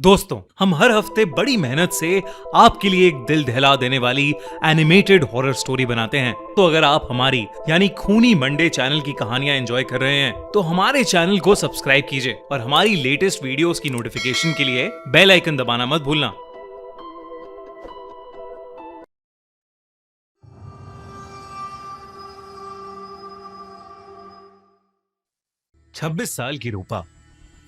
दोस्तों, हम हर हफ्ते बड़ी मेहनत से आपके लिए एक दिल दहला देने वाली एनिमेटेड हॉरर स्टोरी बनाते हैं। तो अगर आप हमारी यानी खूनी मंडे चैनल की कहानियां एंजॉय कर रहे हैं तो हमारे चैनल को सब्सक्राइब कीजिए और हमारी लेटेस्ट वीडियोस की नोटिफिकेशन के लिए बेल आइकन दबाना मत भूलना। छब्बीस साल की रूपा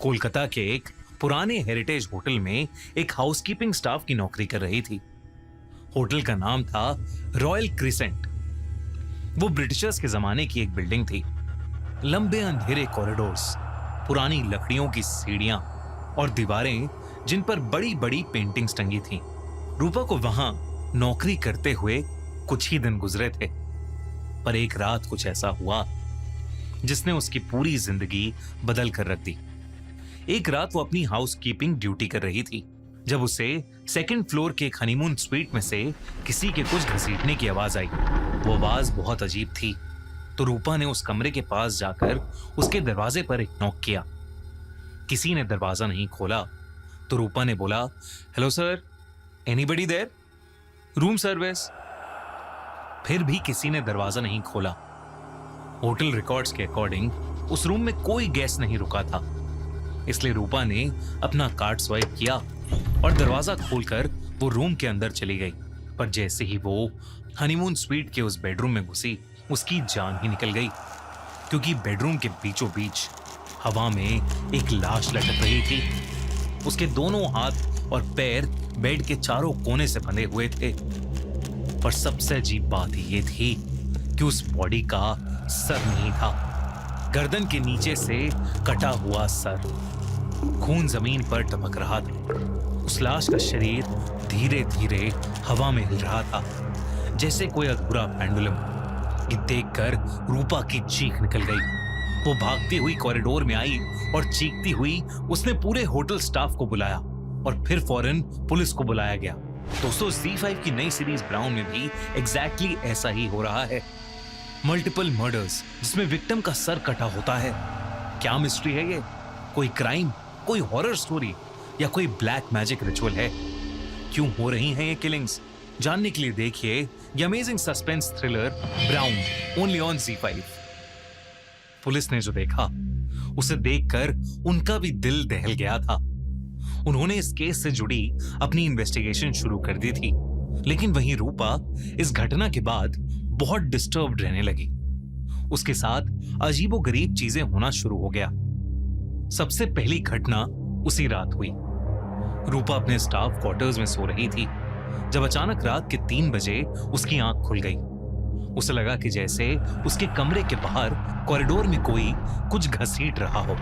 कोलकाता के एक पुराने हेरिटेज होटल में एक हाउसकीपिंग स्टाफ की नौकरी कर रही थी। होटल का नाम था रॉयल क्रिसेंट। वो ब्रिटिशर्स के जमाने की एक बिल्डिंग थी। लंबे अंधेरे कॉरिडोर्स, पुरानी लकड़ियों की सीढ़ियां और दीवारें जिन पर बड़ी बड़ी पेंटिंग्स टंगी थीं। रूपा को वहां नौकरी करते हुए कुछ ही दिन गुजरे थे, पर एक रात कुछ ऐसा हुआ जिसने उसकी पूरी जिंदगी बदल कर रख दी। एक रात वो अपनी हाउसकीपिंग ड्यूटी कर रही थी जब उसे सेकंड फ्लोर के एक हनीमून स्वीट में से किसी के कुछ घसीटने की आवाज आई। वो आवाज बहुत अजीब थी, तो रूपा ने उस कमरे के पास जाकर उसके दरवाजे पर एक नॉक किया। किसी ने दरवाजा नहीं खोला तो रूपा ने बोला, hello sir, anybody there? Room service. फिर भी किसी ने दरवाजा नहीं खोला। होटल रिकॉर्ड्स के अकॉर्डिंग उस रूम में कोई गेस्ट नहीं रुका था, इसलिए रूपा ने अपना कार्ड स्वाइप किया और दरवाजा खोलकर वो रूम के अंदर चली गई। पर जैसे ही वो हनीमून स्वीट के उस बेडरूम में घुसी, उसकी जान ही निकल गई, क्योंकि बेडरूम के बीचों बीच हवा में एक लाश लटक रही थी। उसके दोनों हाथ और पैर बेड के चारों कोने से बंधे हुए थे। पर सबसे अजीब बात ये थी कि उस बॉडी का सर नहीं था, गर्दन के नीचे से कटा हुआ सर। खून जमीन पर टपक रहा था। उस लाश का शरीर धीरे धीरे हवा में हिल रहा था, जैसे कोई अधूरा पेंडुलम। ये देखकर रूपा की चीख निकल गई। वो भागती हुई कॉरिडोर में आई और चीखती हुई उसने पूरे होटल स्टाफ को बुलाया और फिर फौरन पुलिस को बुलाया गया। दोस्तों, Z5 की नई सीरीज ब्राउन में भी एग्जैक्टली ऐसा ही हो रहा है। मल्टीपल मर्डर्स जिसमें विक्टिम का सर कटा होता है। क्या मिस्ट्री है ये? कोई क्राइम, कोई हॉरर स्टोरी या कोई ब्लैक मैजिक रिचुअल है? क्यों हो रही हैं ये किलिंग्स? जानने के लिए देखिए ये amazing suspense thriller brown, only on Z5। Police ने जो देखा उसे देखकर उनका भी दिल दहल गया था। उन्होंने इस केस से जुड़ी अपनी इन्वेस्टिगेशन शुरू कर दी थी, लेकिन वहीं रूपा इस घटना के बाद बहुत डिस्टर्ब्ड रहने लगी। उसके साथ अजीबोगरीब चीजें होना शुरू हो गया। सबसे पहली घटना उसी रात हुई। रूपा अपने स्टाफ क्वार्टर्स में सो रही थी जब अचानक रात के 3 बजे उसकी आंख खुल गई। उसे लगा कि जैसे उसके कमरे के बाहर कॉरिडोर में कोई कुछ घसीट रहा हो।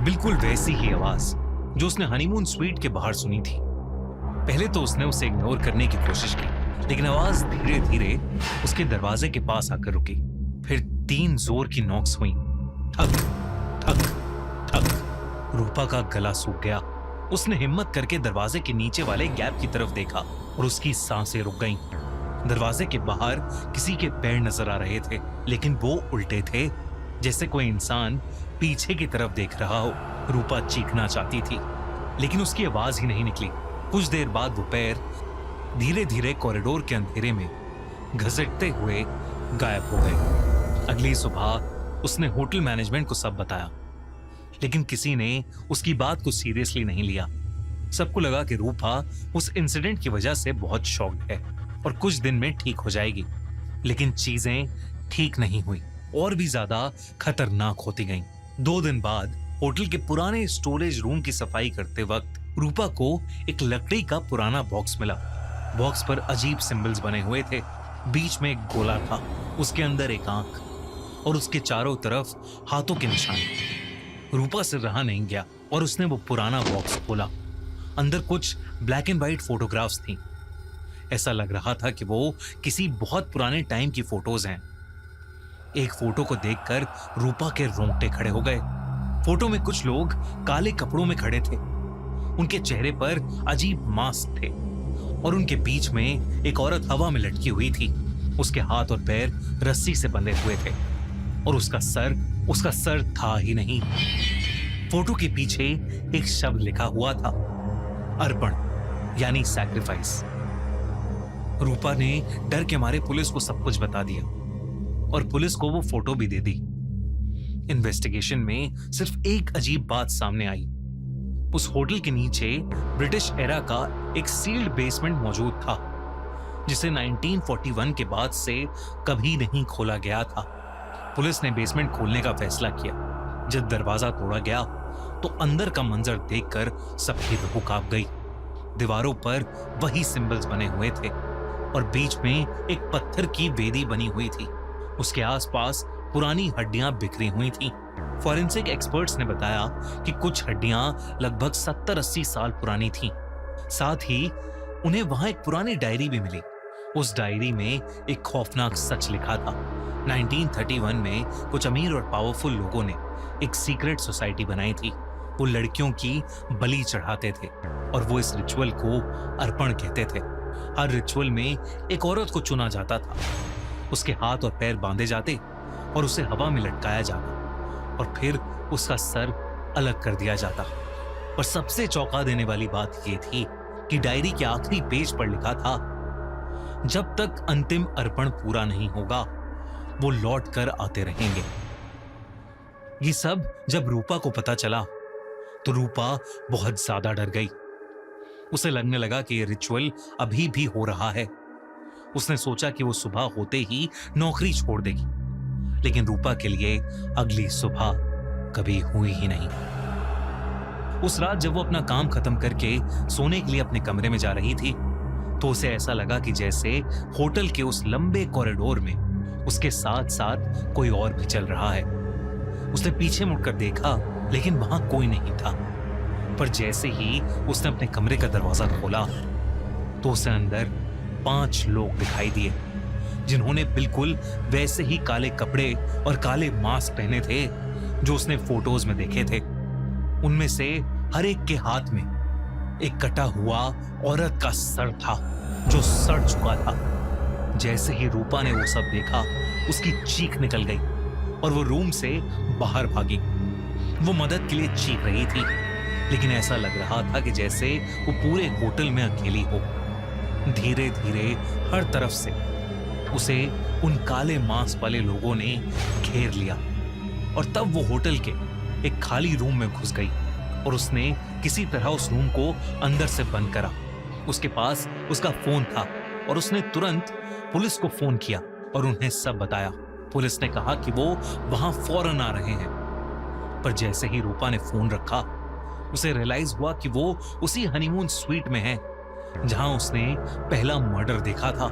बिल्कुल वैसी ही आवाज जो उसने हनीमून स्वीट के बाहर सुनी थी। पहले तो उसने उसे इग्नोर करने की कोशिश की, लेकिन आवाज धीरे धीरे उसके दरवाजे के पास आकर रुकी। फिर 3 जोर की नॉक्स हुई। ठक ठक ठक। रूपा का गला सूख गया। उसने हिम्मत करके दरवाजे के नीचे वाले गैप की तरफ देखा और उसकी सांसें रुक गईं। दरवाजे के बाहर किसी के पैर नजर आ रहे थे, लेकिन वो उल्टे थे, जैसे कोई इंसान पीछे की तरफ देख रहा हो। रूपा चीखना चाहती थी, लेकिन उसकी आवाज ही नहीं निकली। कुछ देर बाद वो पैर धीरे धीरे कॉरिडोर के अंधेरे में घसीटते हुए गायब हो गए। अगली सुबह उसने होटल मैनेजमेंट को सब बताया, लेकिन किसी ने उसकी बात को सीरियसली नहीं लिया। सबको लगा कि रूपा उस इंसिडेंट की वजह से बहुत शॉक्ड है और कुछ दिन में ठीक हो जाएगी। लेकिन चीजें ठीक नहीं हुई, और भी ज्यादा खतरनाक होती गईं। 2 दिन बाद होटल के पुराने स्टोरेज रूम की सफाई करते वक्त रूपा को एक लकड़ी का पुराना बॉक्स मिला। बॉक्स पर अजीब सिंबल्स बने हुए थे। बीच में एक गोला था, उसके अंदर एक आंख और उसके चारों तरफ हाथों के निशान। रूपा से रहा नहीं गया और उसने वो पुराना बॉक्स खोला। अंदर कुछ ब्लैक एंड व्हाइट फोटोग्राफ्स थी। ऐसा लग रहा था कि वो किसी बहुत पुराने टाइम की फोटोज हैं। एक फोटो को देखकर रूपा के रोंगटे खड़े हो गए। फोटो में कुछ लोग काले कपड़ों में खड़े थे। उनके चेहरे पर अजीब मास्क थे और उनके बीच में एक औरत हवा में लटकी हुई थी। उसके हाथ और पैर रस्सी से बंधे हुए थे और उसका सर था ही नहीं। फोटो के पीछे एक शब्द लिखा हुआ था, अर्पण यानी सैक्रिफाइस। रूपा ने डर के मारे पुलिस को सब कुछ बता दिया और पुलिस को वो फोटो भी दे दी। इन्वेस्टिगेशन में सिर्फ एक अजीब बात सामने आई। उस होटल के नीचे ब्रिटिश एरा का एक सील्ड बेसमेंट मौजूद था जिसे 1941 के बाद से कभी नहीं खोला गया था। पुलिस ने बेसमेंट खोलने का फैसला किया। जब दरवाजा तोड़ा गया तो अंदर का मंजर देखकर सबकी रूह कांप गई। दीवारों पर वही सिंबल्स बने हुए थे और बीच में एक पत्थर की वेदी बनी हुई थी। उसके आसपास पुरानी हड्डियां बिखरी हुई थीं। फॉरेंसिक एक्सपर्ट्स ने बताया कि कुछ हड्डियां लगभग 70-80 साल पुरानी थीं। साथ ही उन्हें वहां एक पुरानी डायरी भी मिली। उस डायरी में एक खौफनाक सच लिखा था। 1931 में कुछ अमीर और पावरफुल लोगों ने एक सीक्रेट सोसाइटी बनाई थी। वो लड़कियों की बलि चढ़ाते थे और वो इस रिचुअल को अर्पण कहते थे। हर रिचुअल में एक औरत को चुना जाता था, उसके हाथ और पैर बांधे जाते और उसे हवा में लटकाया जाता और फिर उसका सर अलग कर दिया जाता। और सबसे चौंका देने वाली बात यह थी कि डायरी के आखिरी पेज पर लिखा था, जब तक अंतिम अर्पण पूरा नहीं होगा वो लौट कर आते रहेंगे। ये सब जब रूपा को पता चला तो रूपा बहुत ज्यादा डर गई। उसे लगने लगा कि ये रिचुअल अभी भी हो रहा है। उसने सोचा कि वो सुबह होते ही नौकरी छोड़ देगी, लेकिन रूपा के लिए अगली सुबह कभी हुई ही नहीं। उस रात जब वो अपना काम खत्म करके सोने के लिए अपने कमरे में जा रही थी तो उसे ऐसा लगा कि जैसे होटल के उस लंबे कॉरिडोर में उसके साथ साथ कोई और भी चल रहा है। उसने पीछे मुड़कर देखा लेकिन वहां कोई नहीं था। पर जैसे ही उसने अपने कमरे का दरवाजा खोला तो उसे अंदर 5 लोग दिखाई दिए जिन्होंने बिल्कुल वैसे ही काले कपड़े और काले मास्क पहने थे जो उसने फोटोज में देखे थे। उनमें से हर एक के हाथ में एक कटा हुआ औरत का सर था जो सड़ चुका था। जैसे ही रूपा ने वो सब देखा उसकी चीख निकल गई और वो रूम से बाहर भागी। वो मदद के लिए चीख रही थी लेकिन ऐसा लग रहा था कि जैसे वो पूरे होटल में अकेली हो। धीरे धीरे हर तरफ से उसे उन काले मांस वाले लोगों ने घेर लिया और तब वो होटल के एक खाली रूम में घुस गई और उसने किसी तरह उस रूम को अंदर से बंद करा। उसके पास उसका फोन था और उसने तुरंत पुलिस को फोन किया और उन्हें सब बताया। पुलिस ने कहा कि वो वहां फौरन आ रहे हैं। पर जैसे ही रूपा ने फोन रखा उसे रियलाइज हुआ कि वो उसी हनीमून स्वीट में है जहां उसने पहला मर्डर देखा था।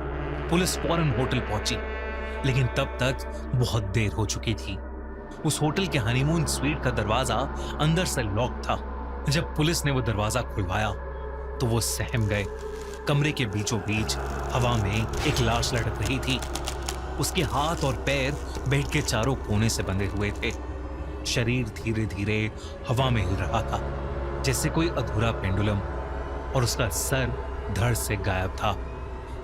पुलिस फौरन होटल पहुंची लेकिन तब तक बहुत देर हो चुकी थी। उस होटल के हनीमून स्वीट का दरवाजा अंदर से लॉक था। जब पुलिस ने वो दरवाजा खुलवाया तो वो सहम गए। कमरे के बीचों बीच हवा में एक लाश लटक रही थी। उसके हाथ और पैर बेड के चारों कोने से बंधे हुए थे। शरीर धीरे धीरे हवा में हिल रहा था जैसे कोई अधूरा पेंडुलम और उसका सर धड़ से गायब था।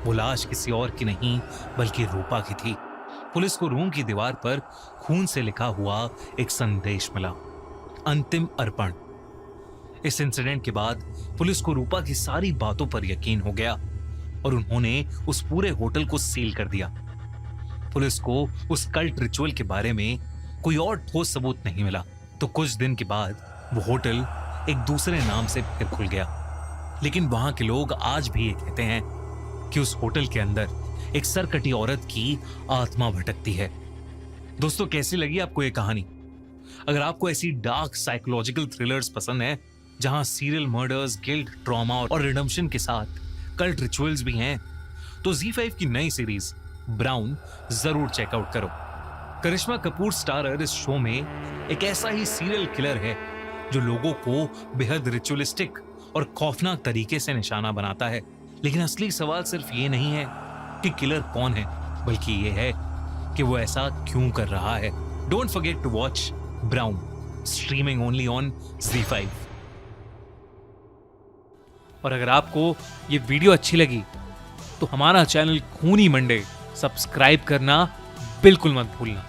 वो लाश किसी और की नहीं बल्कि रूपा की थी। पुलिस को रूम की दीवार पर खून से लिखा हुआ एक संदेश मिला, अंतिम अर्पण। इस इंसिडेंट के बाद पुलिस को रूपा की सारी बातों पर यकीन हो गया और उन्होंने उस पूरे होटल को सील कर दिया। पुलिस को उस कल्ट रिचुअल के बारे में कोई और ठोस सबूत नहीं मिला तो कुछ दिन के बाद वो होटल एक दूसरे नाम से फिर खुल गया। लेकिन वहां के लोग आज भी ये कहते हैं कि उस होटल के अंदर एक सरकटी औरत की आत्मा भटकती है। दोस्तों, कैसी लगी आपको ये कहानी? अगर आपको ऐसी डार्क साइकोलॉजिकल थ्रिलर्स पसंद है जहां सीरियल मर्डर्स, गिल्ट, ट्रॉमा और रिडेम्पशन के साथ कल्ट रिचुअल्स भी हैं, तो ZEE5 की नई सीरीज ब्राउन जरूर चेकआउट करो। करिश्मा कपूर स्टारर इस शो में एक ऐसा ही सीरियल किलर है जो लोगों को बेहद रिचुअलिस्टिक और खौफनाक तरीके से निशाना बनाता है। लेकिन असली सवाल सिर्फ ये नहीं है कि किलर कौन है, बल्कि ये है कि वो ऐसा क्यों कर रहा है। Don't forget to watch Brown, streaming only on ZEE5। और अगर आपको ये वीडियो अच्छी लगी तो हमारा चैनल खूनी मंडे सब्सक्राइब करना बिल्कुल मत भूलना।